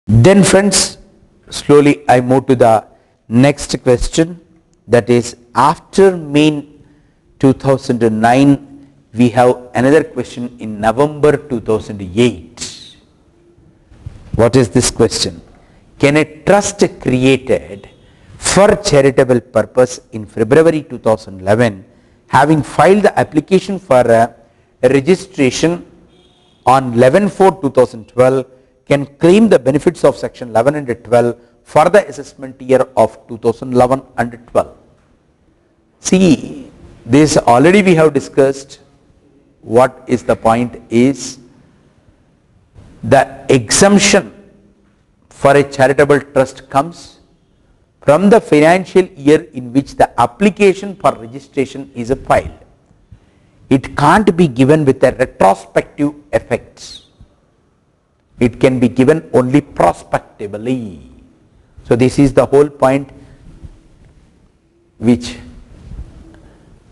Then friends, slowly I move to the next question, that is after May 2009 we have another question in November 2008. What is this question? Can a trust created for charitable purpose in February 2011 having filed the application for a registration on 11/4/2012 can claim the benefits of section 11 and 12 for the assessment year of 2011 and 12. See, this already we have discussed. What is the point is the exemption for a charitable trust comes from the financial year in which the application for registration is filed. It can't be given with a retrospective effect. It can be given only prospectively. So this is the whole point which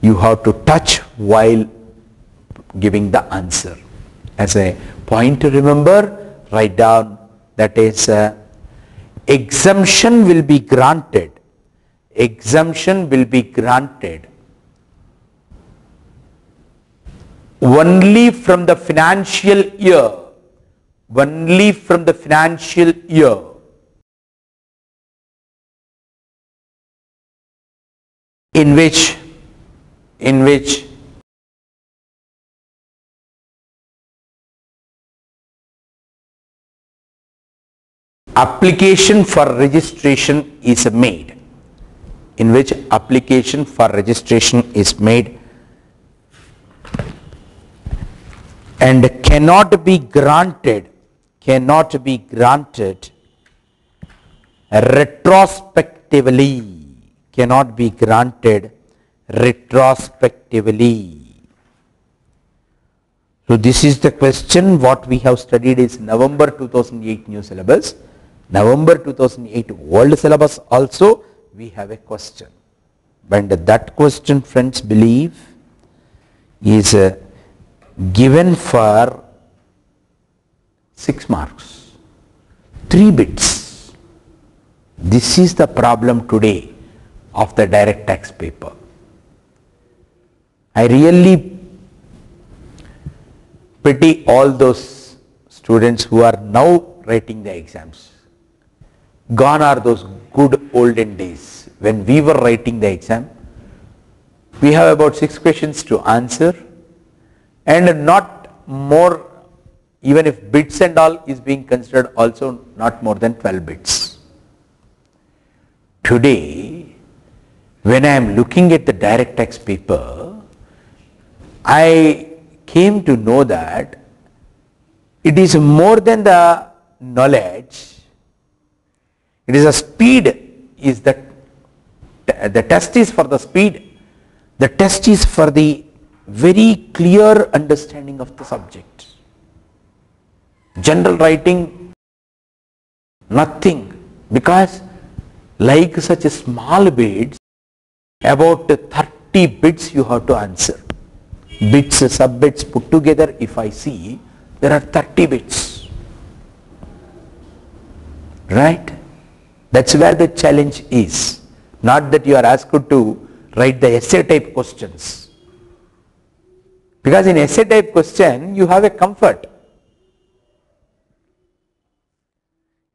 you have to touch while giving the answer. As a point to remember, write down, that is exemption will be granted. Exemption will be granted only from the financial year. Only from the financial year in which application for registration is made. In which application for registration is made and cannot be granted retrospectively. Cannot be granted retrospectively. So this is the question. What we have studied is November 2008 new syllabus. November 2008 world syllabus also we have a question. And that question, friends, believe is given for 6 marks, 3 bits. This is the problem today of the direct tax paper. I really pity all those students who are now writing the exams. Gone are those good olden days when we were writing the exam. We have about 6 questions to answer and not more, even if bits and all is being considered, also not more than 12 bits. Today, when I am looking at the direct tax paper, I came to know that it is more than the knowledge. It is a speed, is the test is for the speed. The test is for the very clear understanding of the subject. General writing, nothing, because like such a small bits, about 30 bits you have to answer. Bits, sub-bits put together, if I see, there are 30 bits. Right? That's where the challenge is. Not that you are asked to write the essay type questions. Because in essay type question, you have a comfort.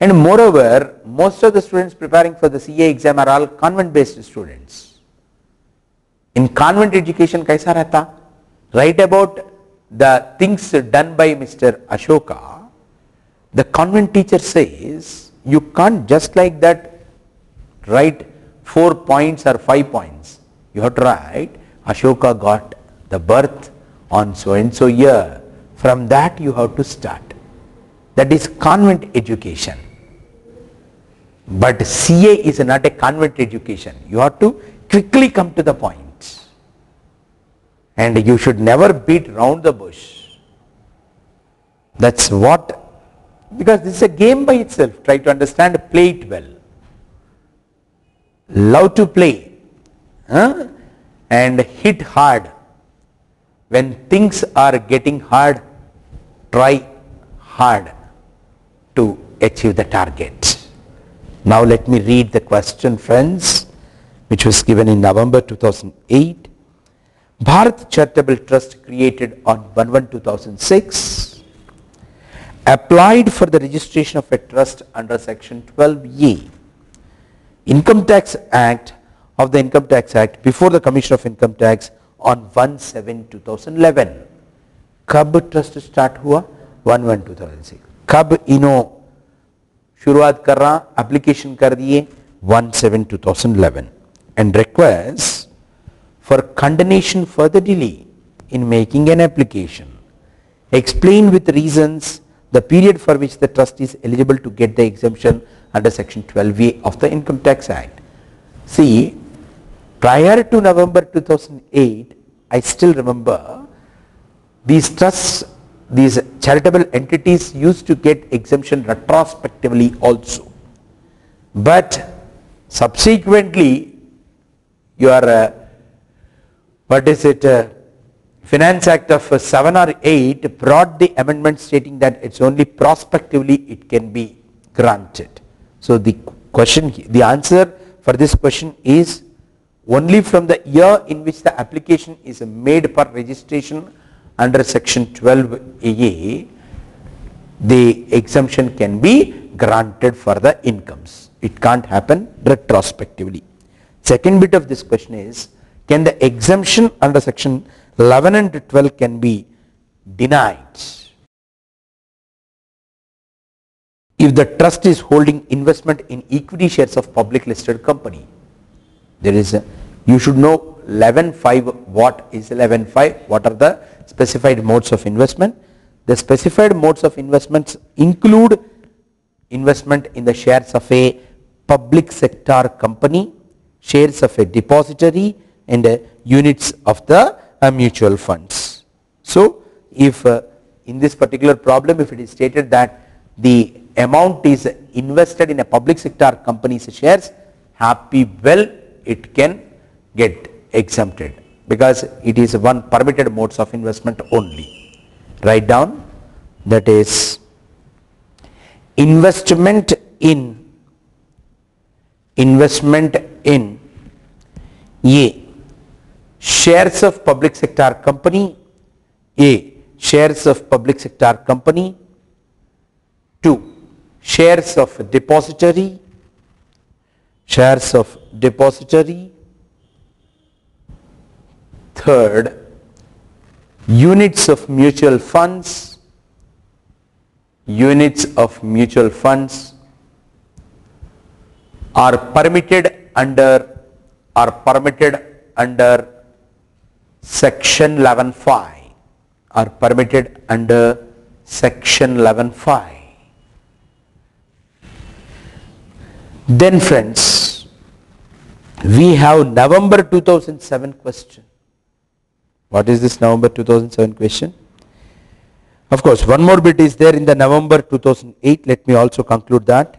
And moreover, most of the students preparing for the CA exam are all convent based students. In convent education, kaisa rehta? Write about the things done by Mr. Ashoka. The convent teacher says, you can't just like that write 4 points or 5 points. You have to write, Ashoka got the birth on so and so year. From that you have to start. That is convent education. But CA is not a convent education. You have to quickly come to the point. And you should never beat round the bush. That's what, because this is a game by itself. Try to understand, play it well. Love to play. And hit hard. When things are getting hard, try hard to achieve the target. Now let me read the question, friends, which was given in November 2008. Bharat Charitable Trust, created on 1/1/2006, applied for the registration of a trust under section 12A Income Tax Act of the Income Tax Act before the Commission of Income Tax on 1/7/2011. कब trust start हुआ? 1/1/2006. कब इनो शुरुआत कर रहा, application कर दिए 1/7/2011, and requires for condonation for the delay in making an application. Explain with reasons the period for which the trust is eligible to get the exemption under section 12A of the Income Tax Act. See, prior to November 2008, I still remember these trusts, these charitable entities used to get exemption retrospectively also. But subsequently, your Finance Act of 7 or 8 brought the amendment stating that it's only prospectively it can be granted. So the question, the answer for this question is only from the year in which the application is made for registration under section 12A, the exemption can be granted for the incomes. It can't happen retrospectively. Second bit of this question is, can the exemption under section 11 and 12 can be denied if the trust is holding investment in equity shares of public listed company? There is a, you should know 11.5. What is 11.5? What are the specified modes of investment? The specified modes of investments include investment in the shares of a public sector company, shares of a depository, and units of the mutual funds. So if in this particular problem, if it is stated that the amount is invested in a public sector company's shares, happy well it can get exempted because it is one permitted modes of investment only. Write down, that is investment in A, shares of public sector company, A, shares of public sector company, 2, shares of depository, third, units of mutual funds, are permitted under section 11.5, are permitted under section 11.5. Then friends, we have November 2007 question. What is this November 2007 question? Of course, one more bit is there in the November 2008. Let me also conclude that.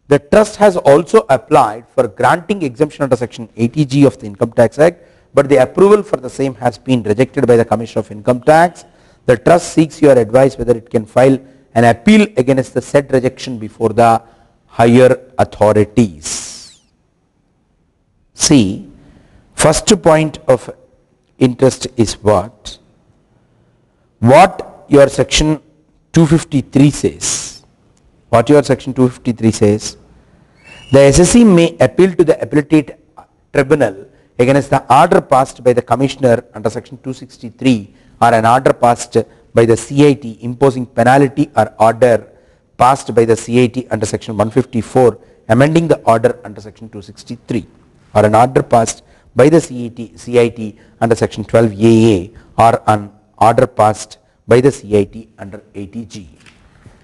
The trust has also applied for granting exemption under section 80G of the Income Tax Act, but the approval for the same has been rejected by the Commission of Income Tax. The trust seeks your advice whether it can file an appeal against the said rejection before the higher authorities. See, first point of interest is what your section 253 says. What your section 253 says, the SSC may appeal to the appellate tribunal against the order passed by the commissioner under section 263 or an order passed by the CIT imposing penalty or order passed by the CIT under section 154 amending the order under section 263 or an order passed by the CIT under section 12AA or an order passed by the CIT under 80G.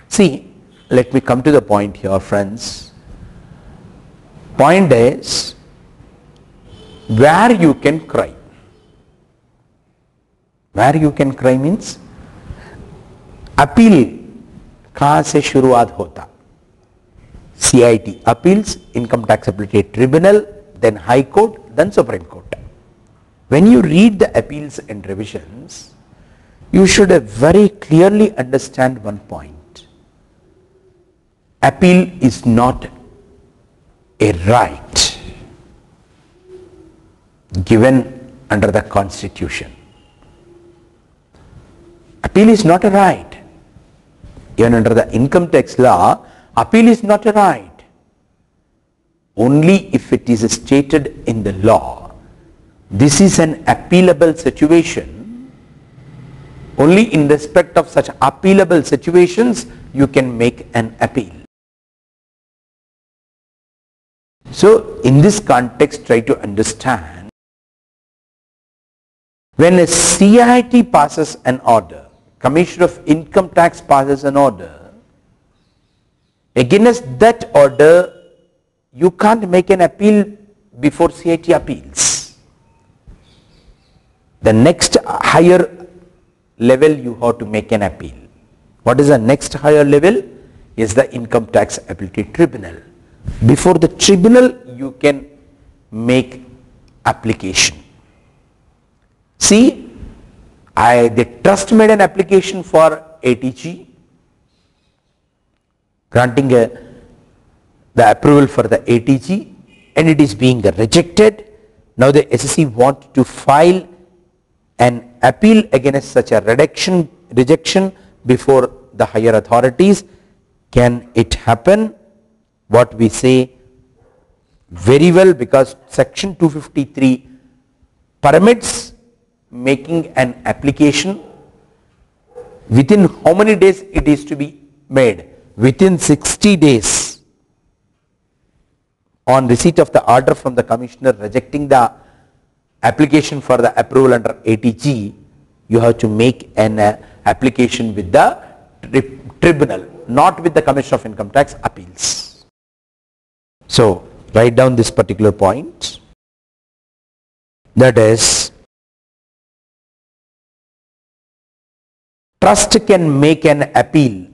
See, let me come to the point here, friends. Point is where you can cry. Where you can cry means appeal कहाँ से शुरुआत होता? CIT appeals, Income Tax Appellate Tribunal, then High Court, then Supreme Court. When you read the appeals and revisions, you should very clearly understand one point. appeal is not a right given under the Constitution. Appeal is not a right. Even under the income tax law, appeal is not a right. Only if it is stated in the law, this is an appealable situation. Only in respect of such appealable situations you can make an appeal. So in this context, try to understand, when a CIT passes an order, Commissioner of Income Tax passes an order, against that order you can't make an appeal before CIT appeals. The next higher level you have to make an appeal. What is the next higher level? Is the Income Tax Appellate Tribunal. Before the tribunal you can make application. See, the trust made an application for ATG, granting the approval for the ATG, and it is being rejected. Now the SSC want to file an appeal against such a rejection before the higher authorities. Can it happen? What we say, very well, because section 253 permits making an application. Within how many days it is to be made? Within 60 days. On receipt of the order from the commissioner rejecting the application for the approval under ATG, you have to make an application with the tribunal, not with the Commissioner of Income Tax Appeals. So write down this particular point, that is, trust can make an appeal,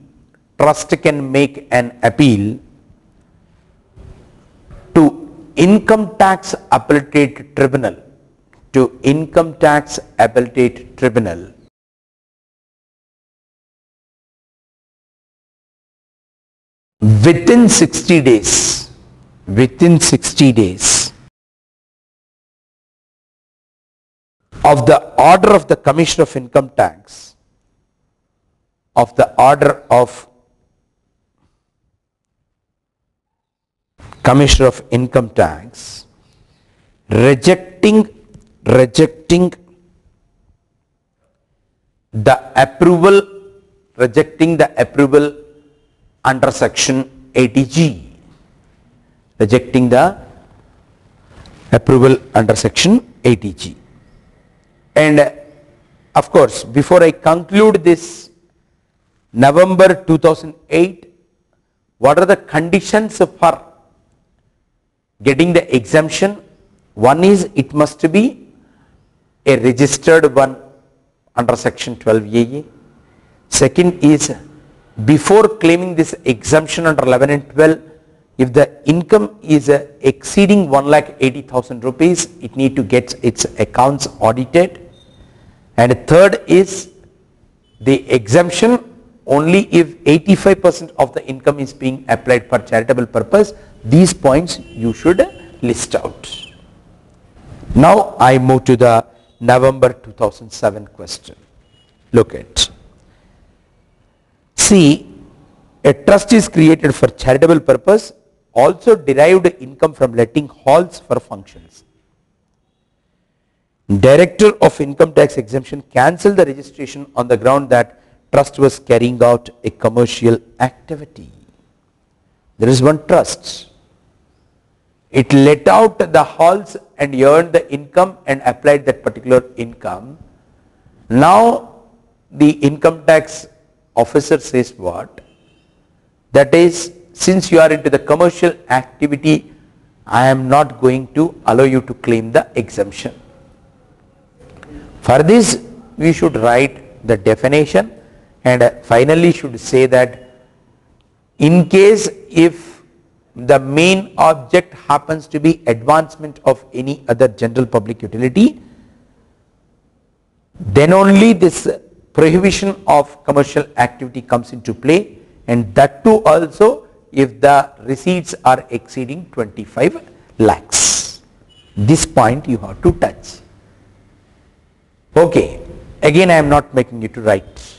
to Income Tax Appellate Tribunal, within 60 days, of the order of the Commissioner of Income Tax, rejecting the approval under section ATG, and of course, before I conclude this, November 2008, what are the conditions for getting the exemption? One is, it must be a registered one under section 12AA. Second is, before claiming this exemption under 11 and 12, if the income is exceeding 1,80,000 rupees, it need to get its accounts audited. And third is, the exemption only if 85% of the income is being applied for charitable purpose. These points you should list out. Now I move to the November 2007 question. Look at. See, a trust is created for charitable purpose, also derived income from letting halls for functions. Director of Income Tax Exemption cancelled the registration on the ground that trust was carrying out a commercial activity. There is one trust. It let out the halls and earned the income and applied that particular income. Now the income tax officer says what? That is, since you are into the commercial activity, I am not going to allow you to claim the exemption. For this, we should write the definition, and finally should say that in case if the main object happens to be advancement of any other general public utility, then only this prohibition of commercial activity comes into play, and that too also if the receipts are exceeding 25 lakhs. This point you have to touch. Okay, again I am not making you to write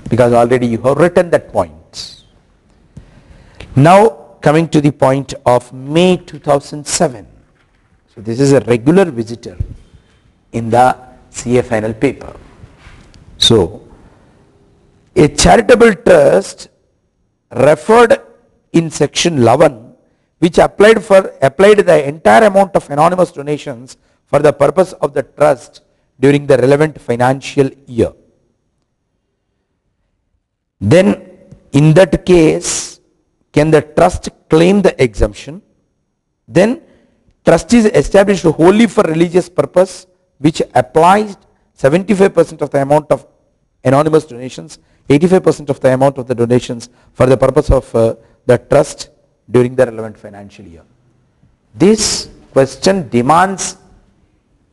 because already you have written that point. Now coming to the point of May 2007. So this is a regular visitor in the CA final paper. So a charitable trust referred in section 11 which applied the entire amount of anonymous donations for the purpose of the trust during the relevant financial year. Then in that case, can the trust claim the exemption? Then trust is established wholly for religious purpose which applies 75% of the amount of anonymous donations, 85% of the amount of the donations for the purpose of the trust during the relevant financial year. This question demands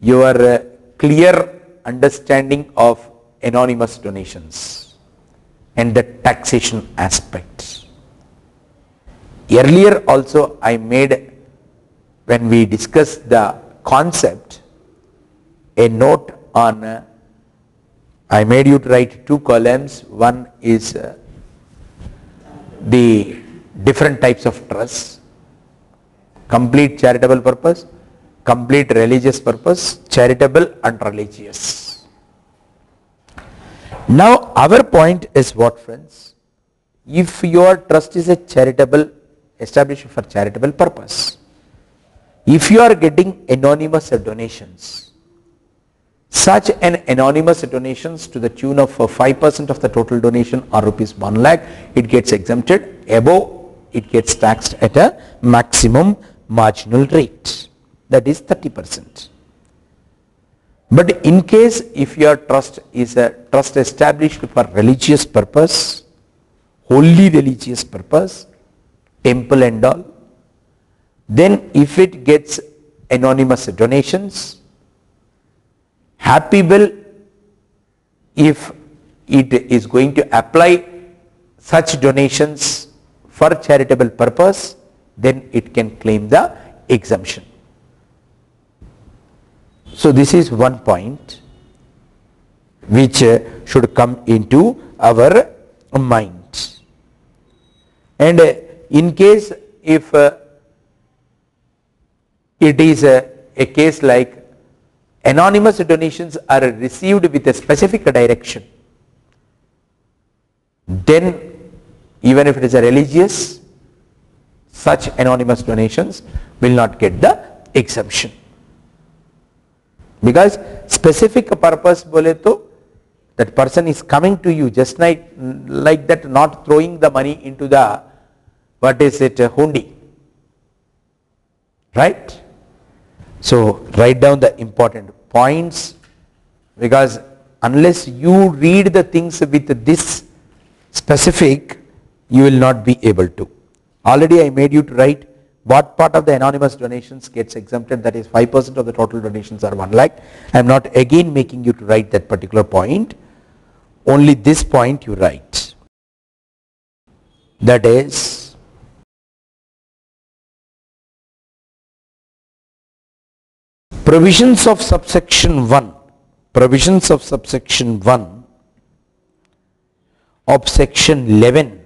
your clear understanding of anonymous donations and the taxation aspects. Earlier also I made, when we discussed the concept, a note on, I made you to write two columns. One is the different types of trusts: complete charitable purpose, complete religious purpose, charitable and religious. Now our point is what, friends? If your trust is a charitable, established for charitable purpose, if you are getting anonymous donations, such an anonymous donations to the tune of 5% of the total donation or rupees 1 lakh, it gets exempted. Above, it gets taxed at a maximum marginal rate, that is 30%. But in case if your trust is a trust established for religious purpose, wholly religious purpose, temple and all, then if it gets anonymous donations, happy will, if it is going to apply such donations for charitable purpose, then it can claim the exemption. So this is one point which should come into our mind. And in case if it is a case like anonymous donations are received with a specific direction, then even if it is a religious, such anonymous donations will not get the exemption. Because specific purpose bole to, that person is coming to you just like that, not throwing the money into the, what is it, hundi, right? So write down the important points, because unless you read the things with this specific, you will not be able to. Already I made you to write what part of the anonymous donations gets exempted, that is 5% of the total donations are 1 lakh. I am not again making you to write that particular point, only this point you write. That is, provisions of subsection 1, provisions of subsection 1 of section 11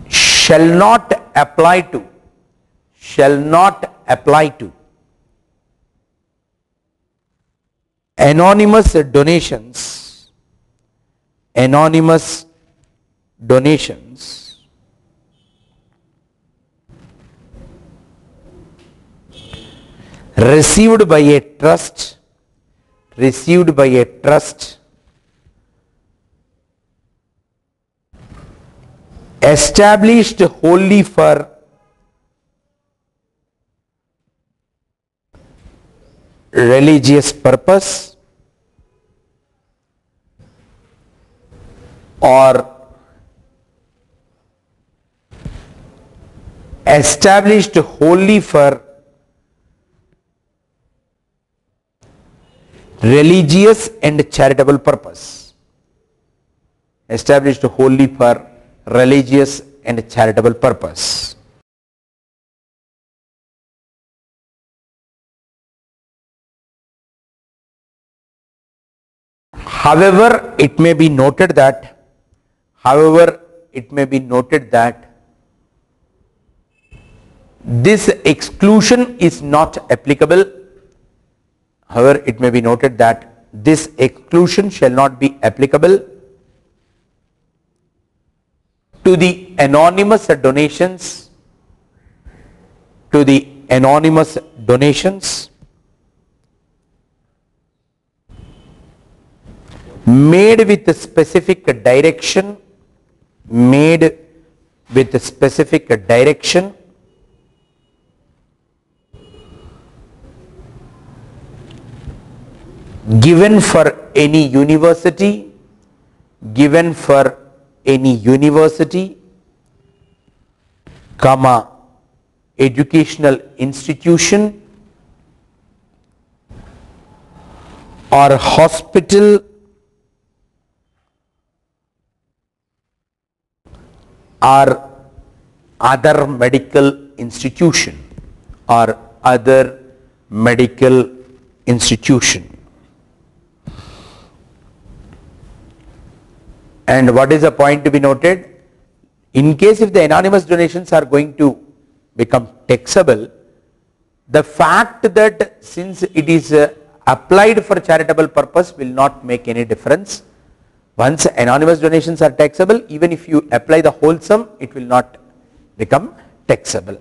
shall not apply to anonymous donations received by a trust established wholly for religious purpose or established wholly for religious and charitable purpose. established wholly for religious and charitable purpose. However, it may be noted that this exclusion is not applicable. However, it may be noted that this exclusion shall not be applicable to the anonymous donations, made with a specific direction, given for any university, comma, educational institution or hospital or other medical institution, And what is the point to be noted? In case if the anonymous donations are going to become taxable, the fact that since it is applied for charitable purpose will not make any difference. Once anonymous donations are taxable, even if you apply the whole sum, it will not become taxable.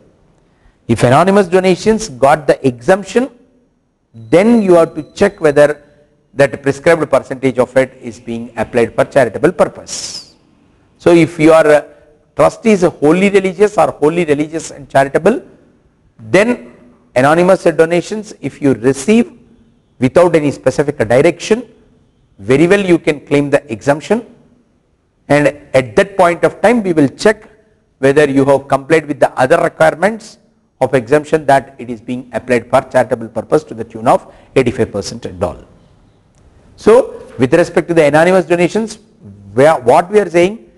If anonymous donations got the exemption, then you have to check whether that prescribed percentage of it is being applied for charitable purpose. So if your trust is wholly religious and charitable, then anonymous donations, if you receive without any specific direction, very well you can claim the exemption, and at that point of time we will check whether you have complied with the other requirements of exemption, that it is being applied for charitable purpose to the tune of 85% and all. So with respect to the anonymous donations, what we are saying,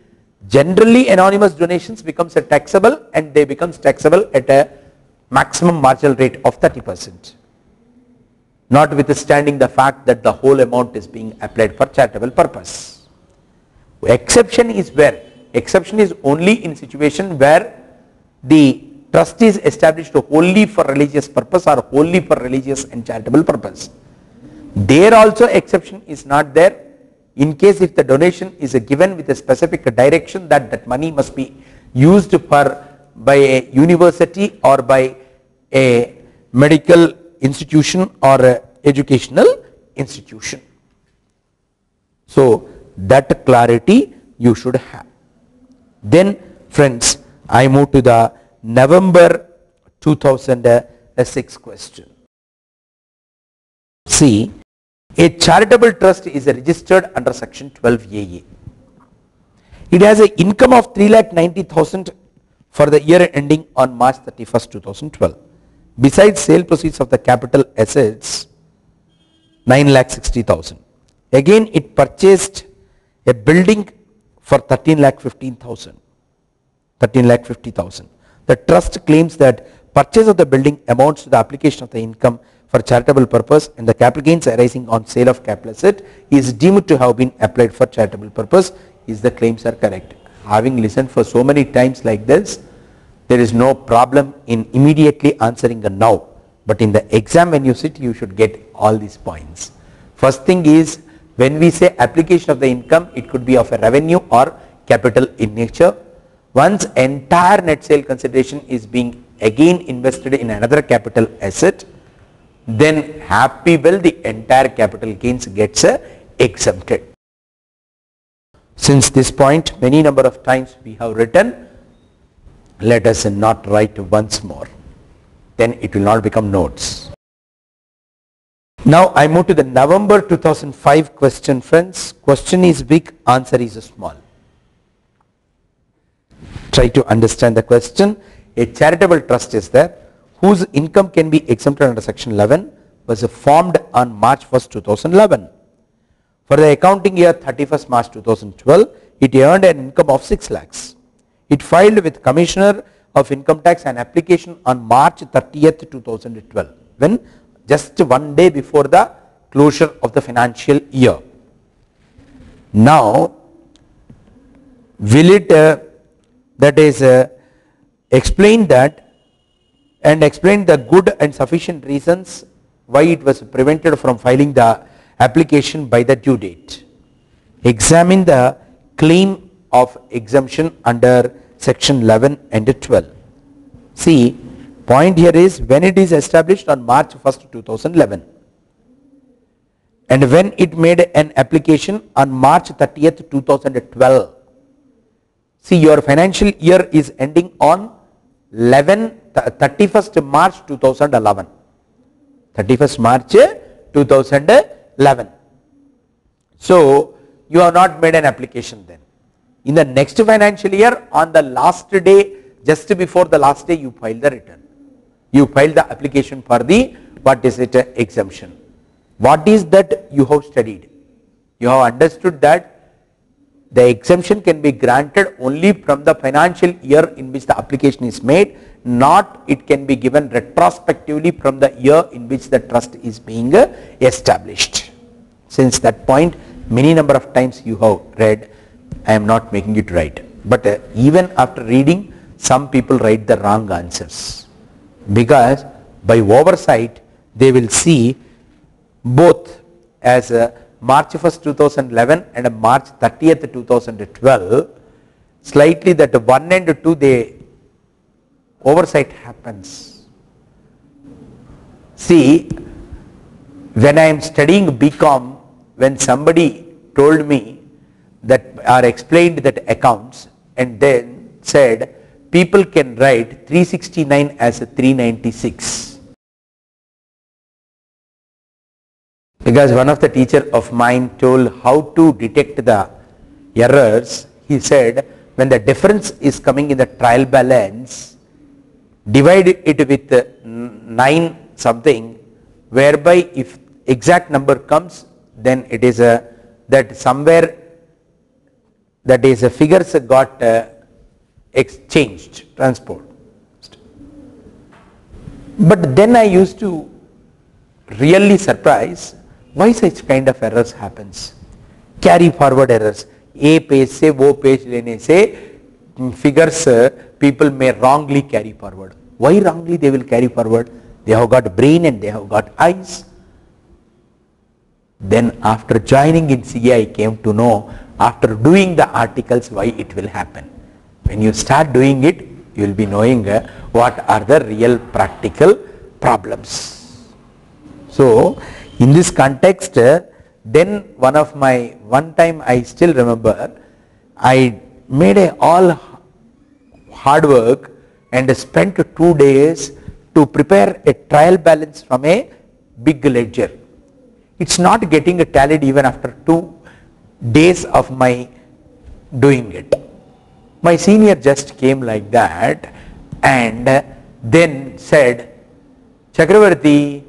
generally anonymous donations becomes a taxable, and they becomes taxable at a maximum marginal rate of 30%. Notwithstanding the fact that the whole amount is being applied for charitable purpose. Exception is where? Exception is only in situation where the trust is established wholly for religious purpose or wholly for religious and charitable purpose. There also exception is not there. In case if the donation is given with a specific direction that that money must be used for by a university or by a medical institution or a educational institution. So that clarity you should have. Then friends, I move to the November 2006 question. See, a charitable trust is registered under section 12AA. It has an income of 3,90,000 for the year ending on March 31st, 2012. Besides sale proceeds of the capital assets, 9,60,000. Again, it purchased a building for 13,15,000. The trust claims that purchase of the building amounts to the application of the income for charitable purpose, and the capital gains arising on sale of capital asset is deemed to have been applied for charitable purpose. Is the claims are correct? Having listened for so many times like this, there is no problem in immediately answering a no, but in the exam when you sit, you should get all these points. First thing is, when we say application of the income, it could be of a revenue or capital in nature. Once entire net sale consideration is being again invested in another capital asset, then happy well the entire capital gains gets exempted. Since this point many number of times we have written, let us not write once more, then it will not become notes. Now I move to the November 2005 question, friends. Question is big, answer is small. Try to understand the question. A charitable trust is there whose income can be exempted under section 11 was formed on March 1st, 2011. For the accounting year 31st March 2012, it earned an income of 6 lakhs. It filed with Commissioner of Income Tax an application on March 30th, 2012, when just one day before the closure of the financial year. Now, will it explain that and explain the good and sufficient reasons why it was prevented from filing the application by the due date. Examine the claim of exemption under section 11 and 12. See, point here is when it is established on March 1st, 2011, and when it made an application on March 30th, 2012. See, your financial year is ending on 31st March 2011. 31st March 2011. So, you have not made an application then. In the next financial year, on the last day, just before the last day, you file the return. You file the application for the, exemption. What is that you have studied? You have understood that the exemption can be granted only from the financial year in which the application is made, not it can be given retrospectively from the year in which the trust is being established. Since that point, many number of times you have read, I am not making it right. But even after reading, some people write the wrong answers, because by oversight they will see both as March 1st, 2011 and March 30th, 2012, slightly that 1 and 2 they oversight happens. See, when I am studying BCom, when somebody told me that or explained that accounts and then said people can write 369 as a 396. Because one of the teacher of mine told how to detect the errors. He said when the difference is coming in the trial balance, divide it with 9 something, whereby if exact number comes, then it is that somewhere that is figures got exchanged, transport. But then I used to really surprise why such kind of errors happens. Carry forward errors. A page se wo page lene se figures people may wrongly carry forward. Why wrongly they will carry forward? They have got brain and they have got eyes. Then after joining in CA, I came to know after doing the articles why it will happen. When you start doing it, you will be knowing what are the real practical problems. So, in this context, then one time I still remember, I made all hard work and spent 2 days to prepare a trial balance from a big ledger. It's not getting tallied even after 2 days of my doing it. My senior just came like that and then said, Chakravarti,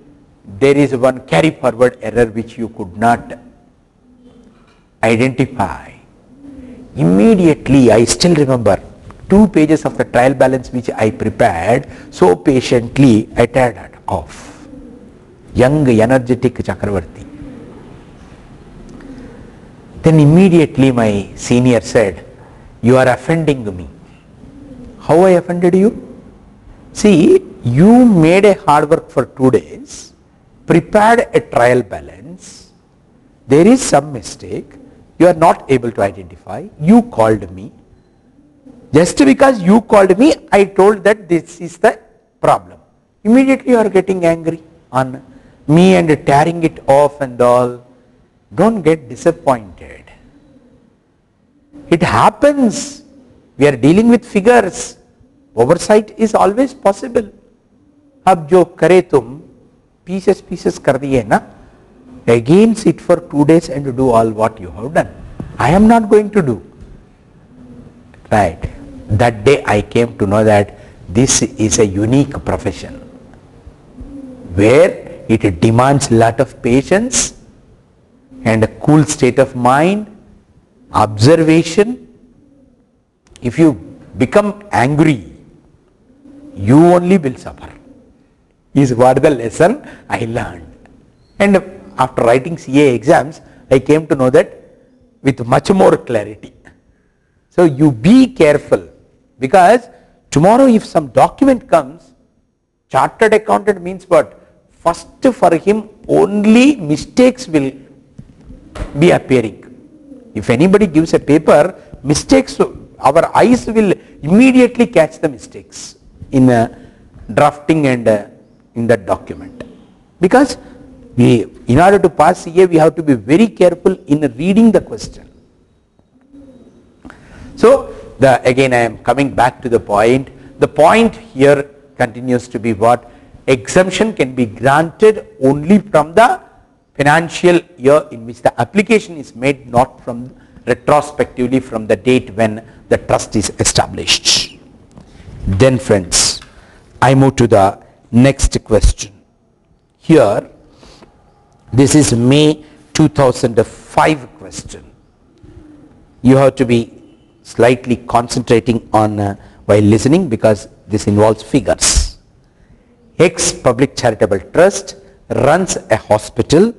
there is one carry forward error which you could not identify. Immediately, I still remember 2 pages of the trial balance which I prepared so patiently, I teared it off. Young, energetic Chakravarti. Then immediately my senior said, you are offending me. How I offended you? See, you made a hard work for 2 days, prepared a trial balance, there is some mistake, you are not able to identify, you called me. Just because you called me, I told that this is the problem. Immediately you are getting angry on me and tearing it off and all. Don't get disappointed. It happens. We are dealing with figures. Oversight is always possible. अब जो करे तुम pieces कर दिए ना, again sit for 2 days and do all what you have done. I am not going to do. Right. That day I came to know that this is a unique profession where it demands a lot of patience and a cool state of mind observation, if you become angry, you only will suffer, is what the lesson I learned. And after writing CA exams, I came to know that with much more clarity. So you be careful, because tomorrow if some document comes, chartered accountant means what? First for him only mistakes will be appearing. If anybody gives a paper, mistakes, our eyes will immediately catch the mistakes in drafting and in that document. Because in order to pass CA, we have to be very careful in reading the question. So again I am coming back to the point. The point here continues to be what? Exemption can be granted only from the financial year in which the application is made, not from retrospectively from the date when the trust is established. Then friends, I move to the next question. Here, this is May 2005 question. You have to be slightly concentrating on while listening, because this involves figures. X public charitable trust runs a hospital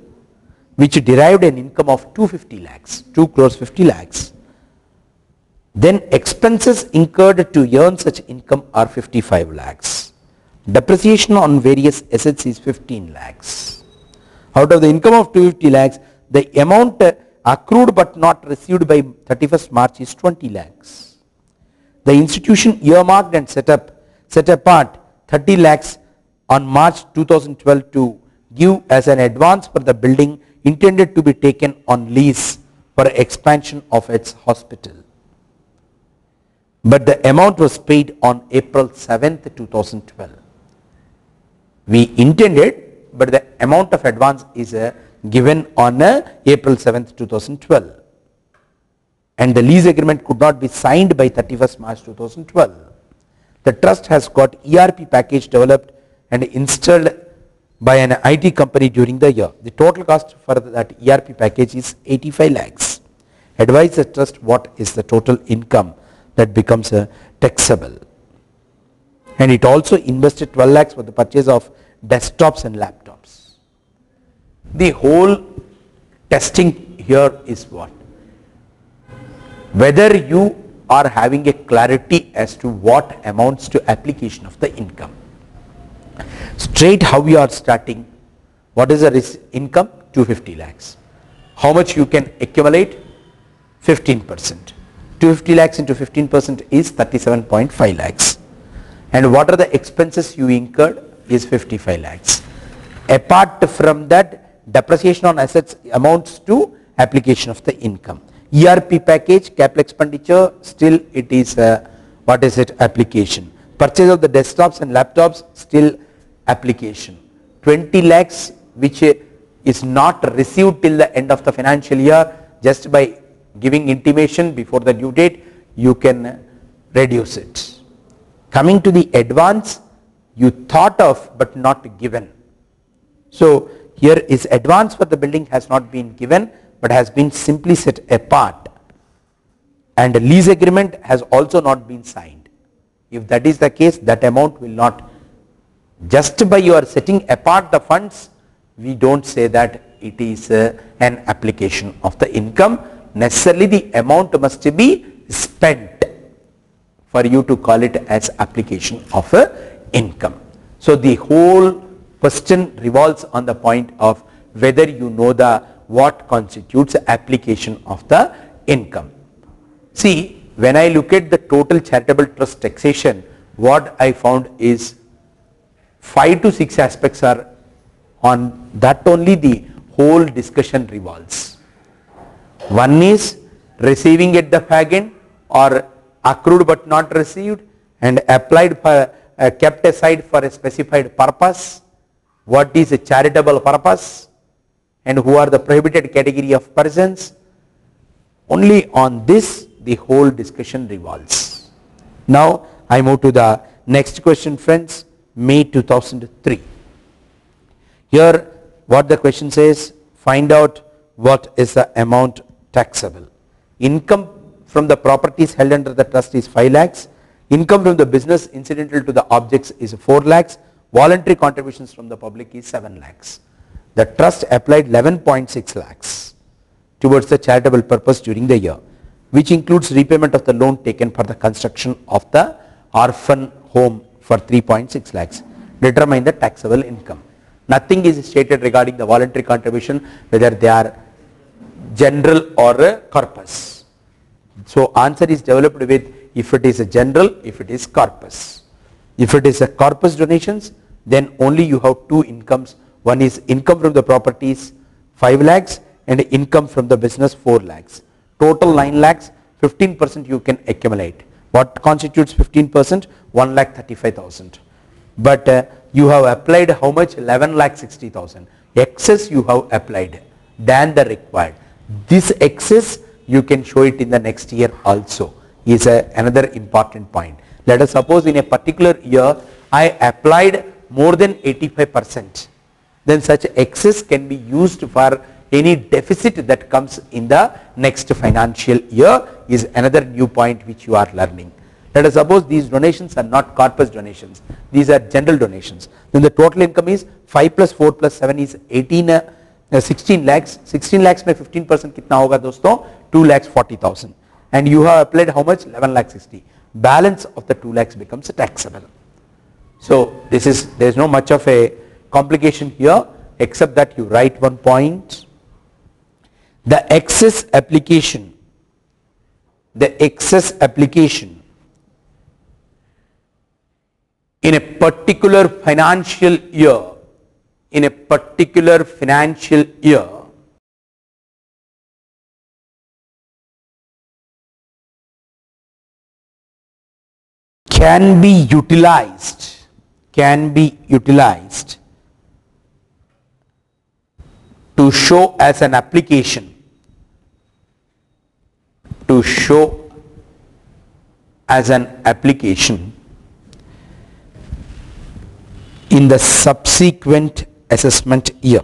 which derived an income of 250 lakhs, 2 crores 50 lakhs. Then expenses incurred to earn such income are 55 lakhs. Depreciation on various assets is 15 lakhs. Out of the income of 250 lakhs, the amount accrued but not received by 31st March is 20 lakhs. The institution earmarked and set apart 30 lakhs on March 2012 to give as an advance for the building intended to be taken on lease for expansion of its hospital. But the amount was paid on April 7th, 2012. We intended, but the amount of advance is given on April 7th, 2012. And the lease agreement could not be signed by 31st March 2012. The trust has got ERP package developed and installed by an IT company during the year. The total cost for that ERP package is 85 lakhs. Advise the trust what is the total income that becomes taxable. And it also invested 12 lakhs for the purchase of desktops and laptops. The whole testing here is what? Whether you are having a clarity as to what amounts to application of the income. Straight how you are starting, what is the income? 250 lakhs. How much you can accumulate? 15%. 250 lakhs into 15% is 37.5 lakhs. And what are the expenses you incurred? Is 55 lakhs. Apart from that, depreciation on assets amounts to application of the income. ERP package, capital expenditure, still it is application. Purchase of the desktops and laptops, still application. 20 lakhs which is not received till the end of the financial year, just by giving intimation before the due date you can reduce it. Coming to the advance, you thought of but not given. So here is advance for the building has not been given but has been simply set apart, and a lease agreement has also not been signed. If that is the case, that amount will not, just by your setting apart the funds, we don't say that it is an application of the income. Necessarily the amount must be spent for you to call it as application of income. So the whole question revolves on the point of whether you know what constitutes application of the income. See, when I look at the total charitable trust taxation, what I found is 5 to 6 aspects are on that only the whole discussion revolves. One is receiving at the fag end, or accrued but not received, and applied for kept aside for a specified purpose. What is a charitable purpose, and who are the prohibited category of persons? Only on this the whole discussion revolves. Now I move to the next question, friends. May 2003. Here what the question says, find out what is the amount taxable. income from the properties held under the trust is 5 lakhs, income from the business incidental to the objects is 4 lakhs, voluntary contributions from the public is 7 lakhs. The trust applied 11.6 lakhs towards the charitable purpose during the year, which includes repayment of the loan taken for the construction of the orphan home for 3.6 lakhs. Determine the taxable income. Nothing is stated regarding the voluntary contribution, whether they are general or a corpus. So answer is developed with if it is a general, if it is corpus. If it is a corpus donations, then only you have two incomes. One is income from the properties 5 lakhs and income from the business 4 lakhs. Total 9 lakhs, 15% you can accumulate. What constitutes 15%? 1,35,000. But you have applied how much? 11,60,000. Excess you have applied than the required. This excess you can show it in the next year also is another important point. Let us suppose in a particular year I applied more than 85%. Then such excess can be used for any deficit that comes in the next financial year is another new point which you are learning. Let us suppose these donations are not corpus donations, these are general donations. Then the total income is 5 plus 4 plus 7 is 16 lakhs. 16 lakhs में 15% कितना होगा दोस्तों? 2,40,000. And you have applied how much? 11,60,000. Balance of the 2 lakhs becomes taxable. So there is no much of a complication here except that you write one point. The excess application in a particular financial year, can be utilized to show as an application in the subsequent assessment year.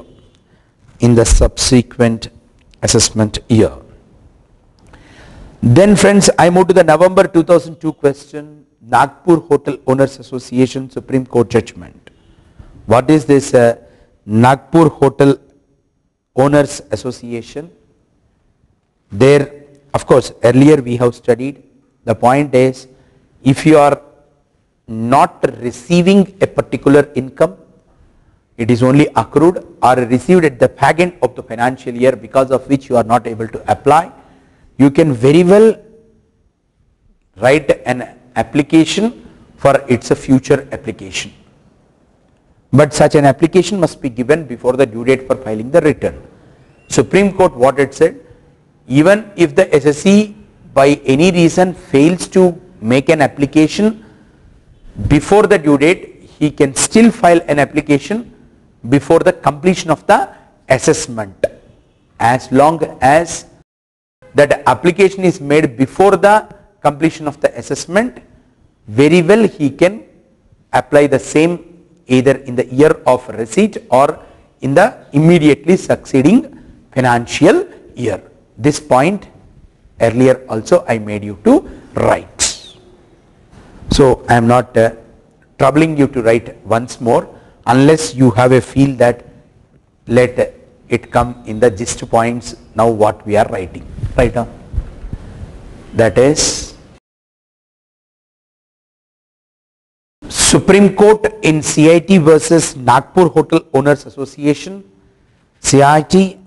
Then friends, I move to the November 2002 question, Nagpur Hotel Owners Association Supreme Court judgment. What is this Nagpur Hotel Owners Association? There, of course, earlier we have studied. The point is, if you are not receiving a particular income, it is only accrued or received at the fag end of the financial year because of which you are not able to apply, you can very well write an application for its a future application. But such an application must be given before the due date for filing the return. Supreme Court what it said, even if the SSE by any reason fails to make an application before the due date, he can still file an application before the completion of the assessment, as long as that application is made before the completion of the assessment. Very well he can apply the same either in the year of receipt or in the immediately succeeding financial year. This point earlier also I made you to write. So I am not troubling you to write once more unless you have a feel that let it come in the gist points now what we are writing. Right now, that is Supreme Court in CIT versus Nagpur Hotel Owners Association. CIT,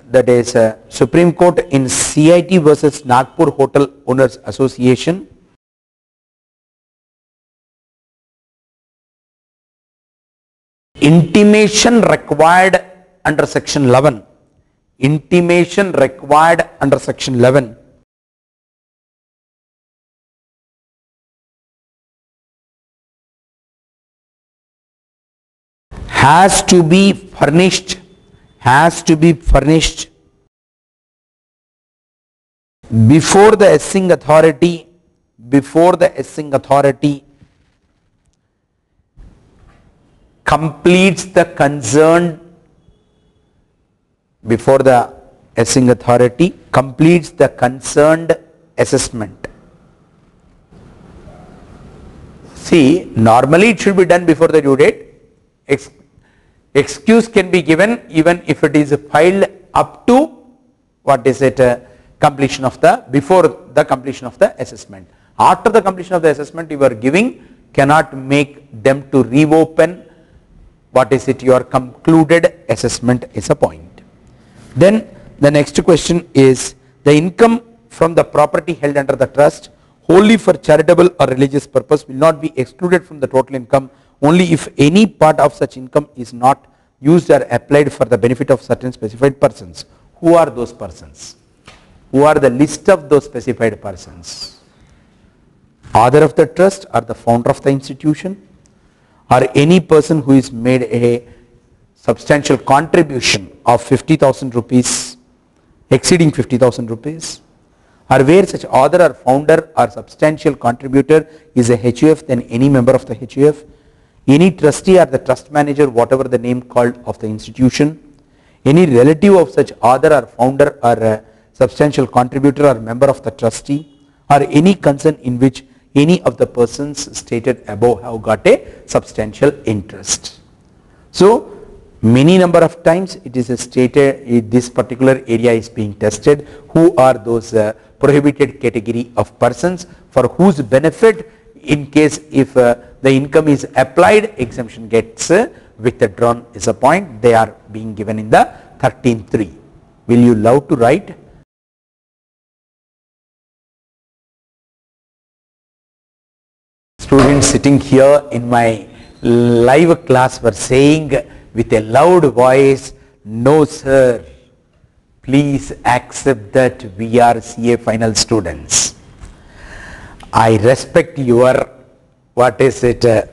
that is Supreme Court in CIT versus Nagpur Hotel Owners Association. Intimation required under section 11. Intimation required under section 11 has to be furnished before the assessing authority completes the concerned completes the concerned assessment. See, normally it should be done before the due date. Excuse can be given even if it is filed up to completion of the, before the completion of the assessment. After the completion of the assessment you are giving cannot make them to reopen your concluded assessment is a point. Then the next question is, the income from the property held under the trust wholly for charitable or religious purpose will not be excluded from the total income only if any part of such income is not used or applied for the benefit of certain specified persons. Who are those persons? Who are the list of those specified persons? Author of the trust or the founder of the institution, or any person who is made a substantial contribution of 50,000 rupees, exceeding 50,000 rupees, or where such author or founder or substantial contributor is a HUF, then any member of the HUF, any trustee or the trust manager, whatever the name called of the institution, any relative of such author or founder or a substantial contributor or member of the trustee, or any concern in which any of the persons stated above have got a substantial interest. So many number of times it is stated this particular area is being tested, who are those prohibited category of persons for whose benefit, in case if the income is applied, exemption gets withdrawn is a point. They are being given in the 13.3. Will you love to write? Students sitting here in my live class were saying with a loud voice, no sir, please accept that we are CA final students. I respect your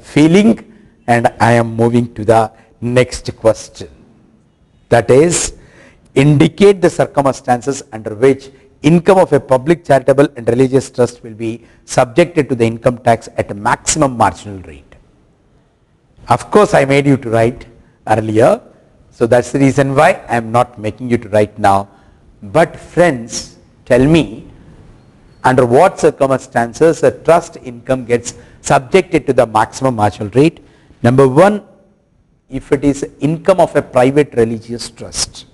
feeling, and I am moving to the next question. That is, indicate the circumstances under which income of a public, charitable and religious trust will be subjected to the income tax at a maximum marginal rate. Of course, I made you to write earlier, so that's the reason why I am not making you to write now. But friends, tell me, under what circumstances a trust income gets subjected to the maximum marginal rate? Number one, if it is income of a private religious trust.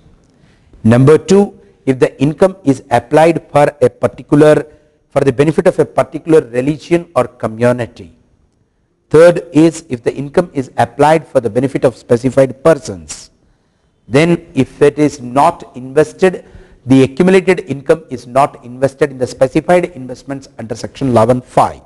Number two, if the income is applied for the benefit of a particular religion or community. Third is if the income is applied for the benefit of specified persons. Then if it is not invested, the accumulated income is not invested in the specified investments under section 11(5).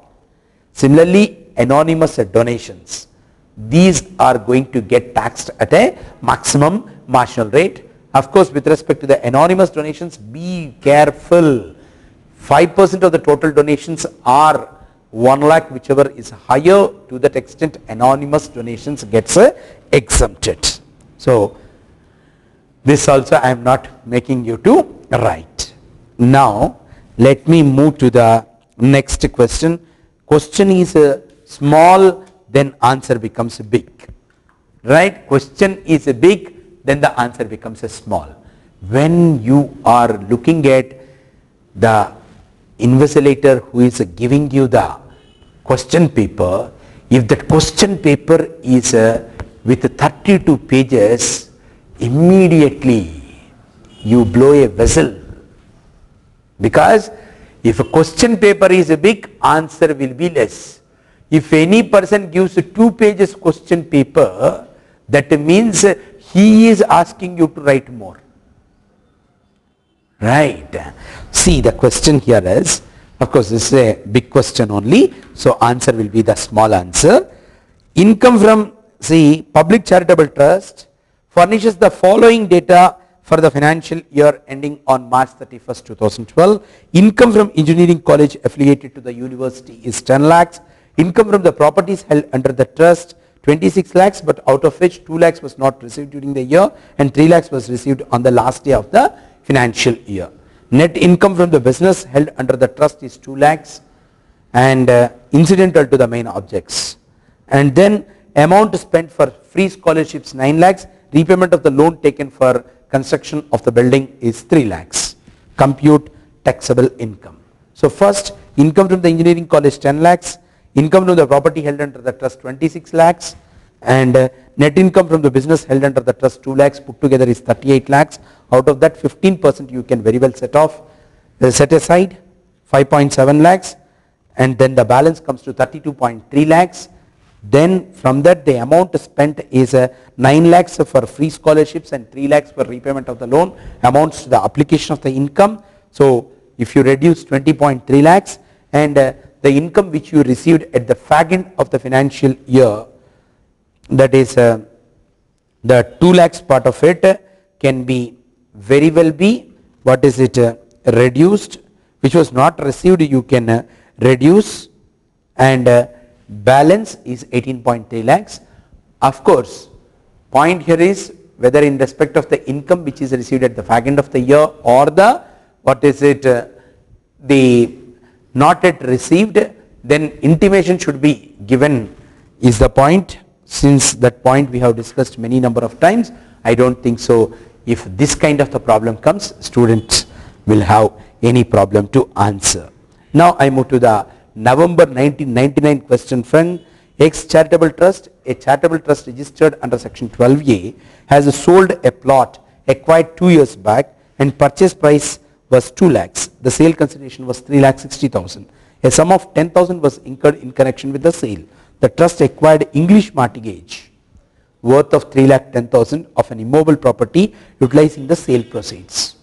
Similarly, anonymous donations, these are going to get taxed at a maximum marginal rate. Of course, with respect to the anonymous donations, be careful. 5% of the total donations are 1 lakh, whichever is higher, to that extent anonymous donations gets exempted. So this also I am not making you to write. Now let me move to the next question. Question is small, then answer becomes big. Right? Question is big, then the answer becomes small. When you are looking at the invigilator who is giving you the question paper, if that question paper is with 32 pages, immediately you blow a whistle, because if a question paper is big, answer will be less. If any person gives 2 pages question paper, that means he is asking you to write more. Right? See, the question here is, of course this is a big question only, so answer will be the small answer. Income from, public charitable trust furnishes the following data for the financial year ending on March 31st, 2012. Income from engineering college affiliated to the university is 10 lakhs. Income from the properties held under the trust 26 lakhs, but out of which 2 lakhs was not received during the year and 3 lakhs was received on the last day of the financial year. Net income from the business held under the trust is 2 lakhs and incidental to the main objects. And then amount spent for free scholarships 9 lakhs, repayment of the loan taken for construction of the building is 3 lakhs. compute taxable income. So first, income from the engineering college 10 lakhs, income from the property held under the trust 26 lakhs, and net income from the business held under the trust 2 lakhs, put together is 38 lakhs. Out of that 15% you can very well set aside 5.7 lakhs, and then the balance comes to 32.3 lakhs. Then from that the amount spent is 9 lakhs for free scholarships and 3 lakhs for repayment of the loan, amounts to the application of the income. So if you reduce 20.3 lakhs and the income which you received at the fag end of the financial year, that is the 2 lakhs part of it can be very well be reduced, which was not received you can reduce, and balance is 18.3 lakhs. Of course, point here is whether in respect of the income which is received at the fag end of the year or the the not yet received, then intimation should be given is the point. Since that point we have discussed many number of times, I don't think so if this kind of the problem comes, students will have any problem to answer. Now I move to the November 1999 question, friend. X charitable trust, a charitable trust registered under section 12A, has sold a plot acquired 2 years back and purchase price was 2 lakhs. The sale consideration was 3,60,000. A sum of 10,000 was incurred in connection with the sale. The trust acquired English mortgage worth of 3,10,000 of an immobile property utilizing the sale proceeds.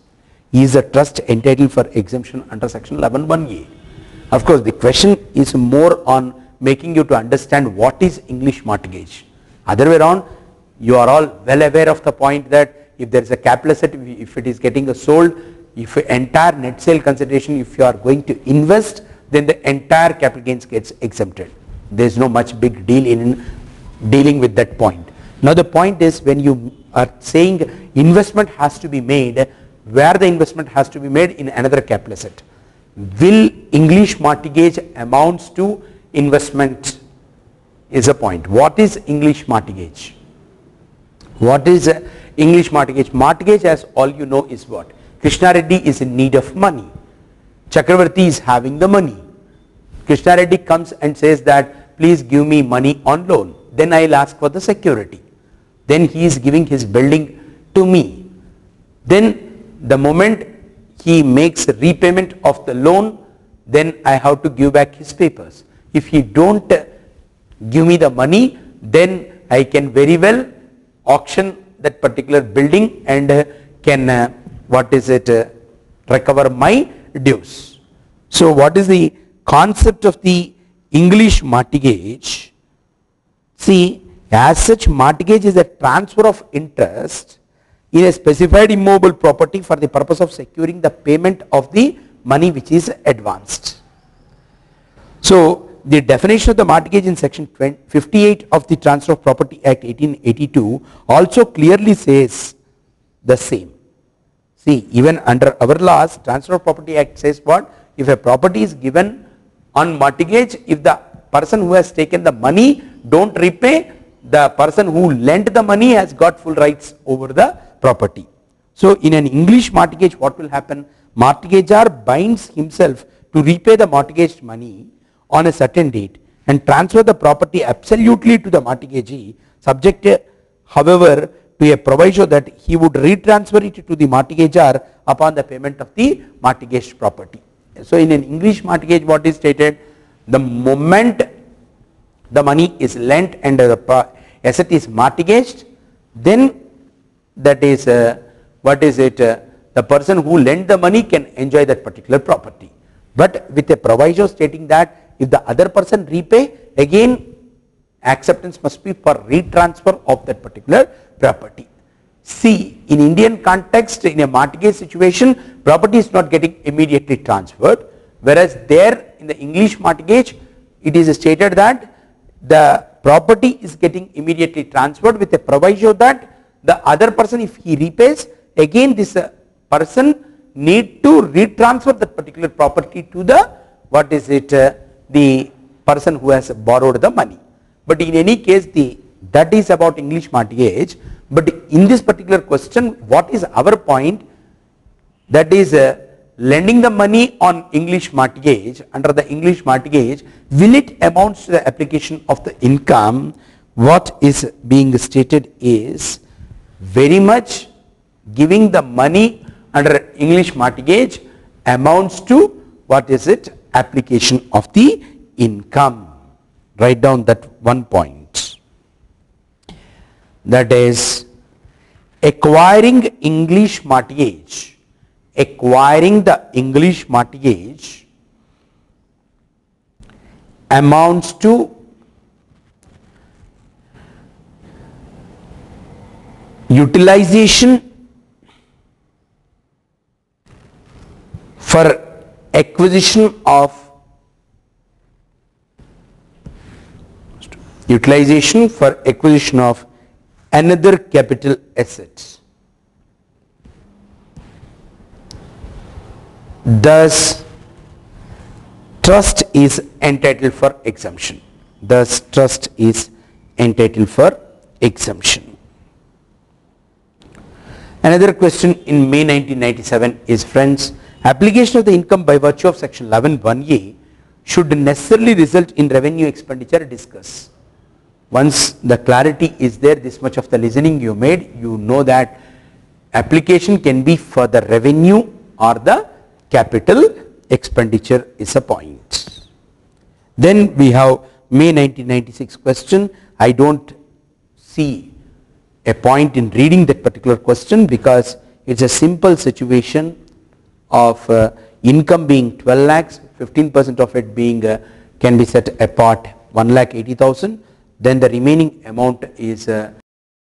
Is the trust entitled for exemption under section 11(1)(a)? Of course, the question is more on making you to understand what is English mortgage. Other way around, you are all well aware of the point that if there is a capital asset, if it is getting sold, if entire net sale consideration, if you are going to invest, then the entire capital gains gets exempted. There is no much big deal in dealing with that point. Now the point is, when you are saying investment has to be made, where the investment has to be made in another capital asset, will English mortgage amounts to investment is a point. What is English mortgage? What is English mortgage? Mortgage, as all you know, is what? Krishna Reddy is in need of money. Chakravarti is having the money. Krishna Reddy comes and says that please give me money on loan. Then I will ask for the security. Then he is giving his building to me. Then the moment he makes repayment of the loan, then I have to give back his papers. If he don't give me the money, then I can very well auction that particular building and can recover my dues. So what is the concept of the English mortgage? See, as such, mortgage is a transfer of interest in a specified immobile property for the purpose of securing the payment of the money which is advanced. So the definition of the mortgage in section 58 of the Transfer of Property Act 1882 also clearly says the same. See, even under our laws, Transfer of Property Act says what? If a property is given on mortgage, if the person who has taken the money don't repay, the person who lent the money has got full rights over the property. So in an English mortgage, what will happen? Mortgagor binds himself to repay the mortgaged money on a certain date and transfer the property absolutely to the mortgagee, subject however to a proviso that he would retransfer it to the mortgagor upon the payment of the mortgaged property. So in an English mortgage, what is stated? The moment the money is lent and the asset is mortgaged, then that is the person who lent the money can enjoy that particular property. But with a proviso stating that if the other person repay, again acceptance must be for retransfer of that particular property. See, in Indian context, in a mortgage situation, property is not getting immediately transferred, whereas there in the English mortgage, it is stated that the property is getting immediately transferred with a proviso that the other person, if he repays, again this person need to retransfer that particular property to the the person who has borrowed the money. But in any case, that is about English mortgage. But in this particular question, what is our point? That is lending the money on English mortgage, under the English mortgage, will it amount to the application of the income? What is being stated is very much giving the money under English mortgage amounts to, what is it, application of the income. Write down that one point. That is, acquiring English mortgage, acquiring the English mortgage amounts to utilization for acquisition of another capital asset. Thus, trust is entitled for exemption. Thus, trust is entitled for exemption. Another question in May 1997 is, friends, application of the income by virtue of section 11(1)(a) should necessarily result in revenue expenditure. Discuss. Once the clarity is there, this much of the listening you made, you know that application can be for the revenue or the capital expenditure is a point. Then we have May 1996 question. I don't see a point in reading that particular question because it's a simple situation of income being 12 lakhs, 15% of it being can be set apart 1,80,000. Then the remaining amount is a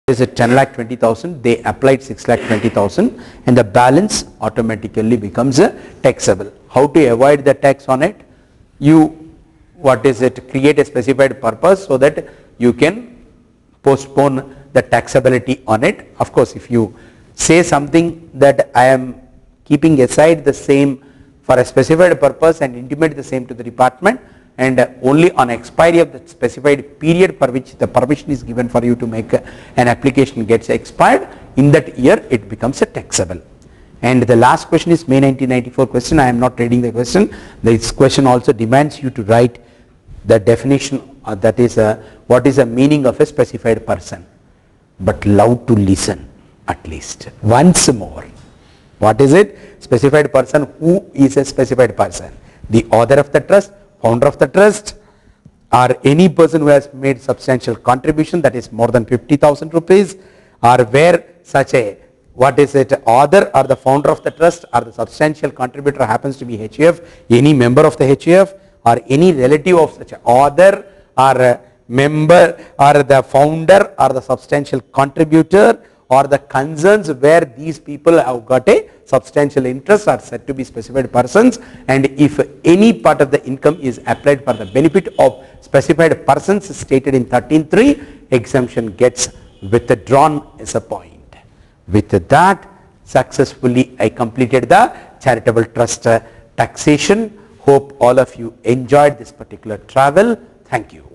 10,20,000. They applied 6,20,000, and the balance automatically becomes taxable. How to avoid the tax on it? You create a specified purpose so that you can postpone the taxability on it. Of course, if you say something that I am keeping aside the same for a specified purpose and intimate the same to the department, and only on expiry of the specified period for which the permission is given for you to make an application gets expired, in that year it becomes a taxable. And the last question is May 1994 question. I am not reading the question. This question also demands you to write the definition, that is what is the meaning of a specified person, but loud to listen at least once more. What is it? Specified person. Who is a specified person? The author of the trust, founder of the trust, or any person who has made substantial contribution, that is more than 50,000 rupees, or where such a, author or the founder of the trust or the substantial contributor happens to be HUF, any member of the HUF, or any relative of such an author or a member or the founder or the substantial contributor, or the concerns where these people have got a substantial interest are said to be specified persons. And if any part of the income is applied for the benefit of specified persons stated in 13(3), exemption gets withdrawn as a point. With that, successfully I completed the charitable trust taxation. Hope all of you enjoyed this particular travel. Thank you.